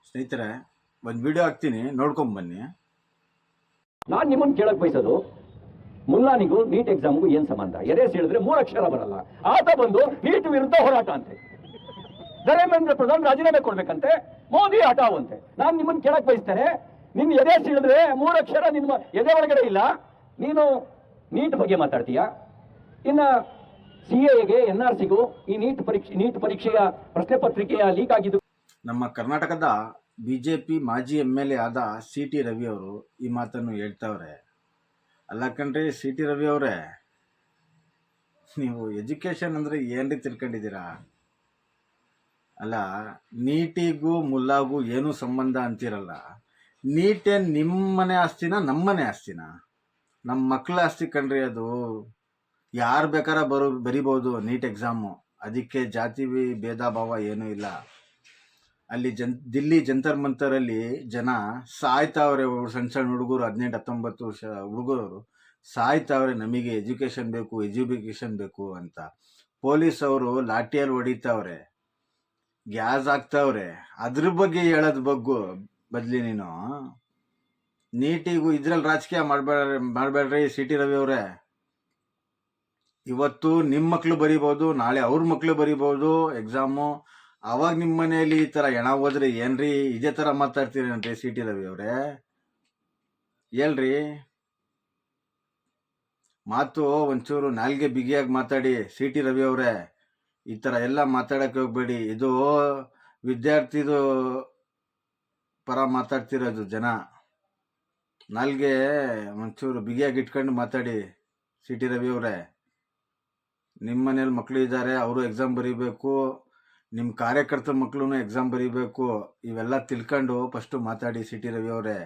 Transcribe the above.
ಸ್ನೇಹಿತರೆ, ಒಂದು ವಿಡಿಯೋ ಹಾಕ್ತೀನಿ, ನೋಡ್ಕೊಂಡ್ ಬನ್ನಿ. ನಾನು ನಿಮ್ಮನ್ನು ಕೇಳಕ್ ಬಯಸೋದು, ಮುಲ್ಲಾನಿಗೂ ನೀಟ್ ಎಕ್ಸಾಮ್ಗೂ ಏನ್ ಸಂಬಂಧ? ಎದೇಸ್ ಹೇಳಿದ್ರೆ 3 ಅಕ್ಷರ ಬರಲ್ಲ. ಆತ ಬಂದು ನೀಟ್ ವಿರುದ್ಧ ಹೋರಾಟ ಅಂತೆ, ಧರ್ಮೇಂದ್ರ ಪ್ರಧಾನ್ ರಾಜೀನಾಮೆ ಕೊಡ್ಬೇಕಂತೆ, ಮೋದಿ ಹಠಾವಂತೆ. ನಾನು ನಿಮ್ಮನ್ನು ಕೇಳಕ್ ಬಯಸ್ತೇನೆ, ನಿನ್ ಎದೇಸ್ ಹೇಳಿದ್ರೆ 3 ಅಕ್ಷರ ನಿಮ್ಮ ಎದೆ ಒಳಗಡೆ ಇಲ್ಲ, ನೀನು ನೀಟ್ ಬಗ್ಗೆ ಮಾತಾಡ್ತೀಯಾ? ಇನ್ನ CAಗೆ NRCಗೂ ಈ ನೀಟ್ ಪರೀಕ್ಷೆಯ ಪ್ರಶ್ನೆ ಪತ್ರಿಕೆಯ ಲೀಕ್ ಆಗಿದ್ದು. ನಮ್ಮ ಕರ್ನಾಟಕದ BJP ಮಾಜಿ MLA ಆದ CT ರವಿ ಅವರು ಈ ಮಾತನ್ನು ಹೇಳ್ತಾವ್ರೆ. ಅಲ್ಲ ಕಣ್ರಿ CT ರವಿ ಅವರೇ, ನೀವು ಎಜುಕೇಶನ್ ಅಂದ್ರೆ ಏನ್ರಿ ತಿಳ್ಕೊಂಡಿದ್ದೀರಾ? ಅಲ್ಲ, ನೀಟಿಗೂ ಮುಲ್ಲಾಗೂ ಏನು ಸಂಬಂಧ ಅಂತಿರಲ್ಲ. ನೀಟೇನ್ ನಿಮ್ಮನೆ ಆಸ್ತಿನ ನಮ್ಮನೆ ಆಸ್ತಿನ? ನಮ್ಮ ಮಕ್ಕಳ ಆಸ್ತಿ ಕಣ್ರಿ ಅದು. ಯಾರು ಬೇಕಾರ ಬರಿಬೋದು ನೀಟ್ ಎಕ್ಸಾಮು. ಅದಕ್ಕೆ ಜಾತಿ ಭೇದ ಭಾವ ಏನೂ ಇಲ್ಲ. ಅಲ್ಲಿ ದಿಲ್ಲಿ ಜಂತರ್ ಮಂತರಲ್ಲಿ ಜನ ಸಾಯ್ತಾವ್ರೆ. ಸಣ್ಣ ಸಣ್ಣ ಹುಡುಗರು, 18-19 ವರ್ಷ ಹುಡುಗರು ಸಾಯ್ತಾವ್ರೆ, ನಮಗೆ ಎಜುಕೇಶನ್ ಬೇಕು ಅಂತ. ಪೊಲೀಸ್ ಅವರು ಲಾಠಿಯಲ್ಲಿ ಹೊಡಿತಾವ್ರೆ, ಗ್ಯಾಸ್ ಹಾಕ್ತಾವ್ರೆ. ಅದ್ರ ಬಗ್ಗೆ ಹೇಳೋದ್ ಬದ್ಲಿ ನೀನು ನೀಟಿಗೂ ಇದ್ರಲ್ಲಿ ರಾಜಕೀಯ ಮಾಡಬೇಡ್ರಿ CT ರವಿ ಅವರೇ. ಇವತ್ತು ನಿಮ್ಮ ಮಕ್ಳು ಬರಿಬೋದು, ನಾಳೆ ಅವ್ರ ಮಕ್ಳು ಬರಿಬೋದು ಎಕ್ಸಾಮು. ಅವಾಗ ನಿಮ್ಮ ಮನೆಯಲ್ಲಿ ಈ ಥರ ಹೆಣ ಹೋದ್ರೆ ಏನ್ರಿ ಇದೇ ಥರ ಮಾತಾಡ್ತೀರೇನ್ರಿ CT ರವಿ ಅವರೇ? ಹೇಳ್ರಿ, ಮಾತು ಒಂಚೂರು ನಾಲ್ಗೆ ಬಿಗಿಯಾಗಿ ಮಾತಾಡಿ CT ರವಿ ಅವರೇ. ಈ ಥರ ಎಲ್ಲ ಮಾತಾಡಕ್ಕೆ ಹೋಗ್ಬೇಡಿ. ಇದು ವಿದ್ಯಾರ್ಥಿದು ಪರ ಮಾತಾಡ್ತಿರೋದು ಜನ. ನಾಲ್ಗೆ ಒಂಚೂರು ಬಿಗಿಯಾಗಿ ಇಟ್ಕೊಂಡು ಮಾತಾಡಿ CT ರವಿ ಅವರೇ. ನಿಮ್ಮ ಮನೇಲಿ ಮಕ್ಕಳು ಇದ್ದಾರೆ, ಅವರು ಎಕ್ಸಾಮ್ ಬರೀಬೇಕು, ನಿಮ್ಮ ಕಾರ್ಯಕರ್ತರ ಮಕ್ಕಳು ಎಕ್ಸಾಮ್ ಬರೀಬೇಕು. ಇವೆಲ್ಲ ತಿಳ್ಕೊಂಡು ಫಸ್ಟು ಮಾತಾಡಿ CT ರವಿ ಅವರೇ.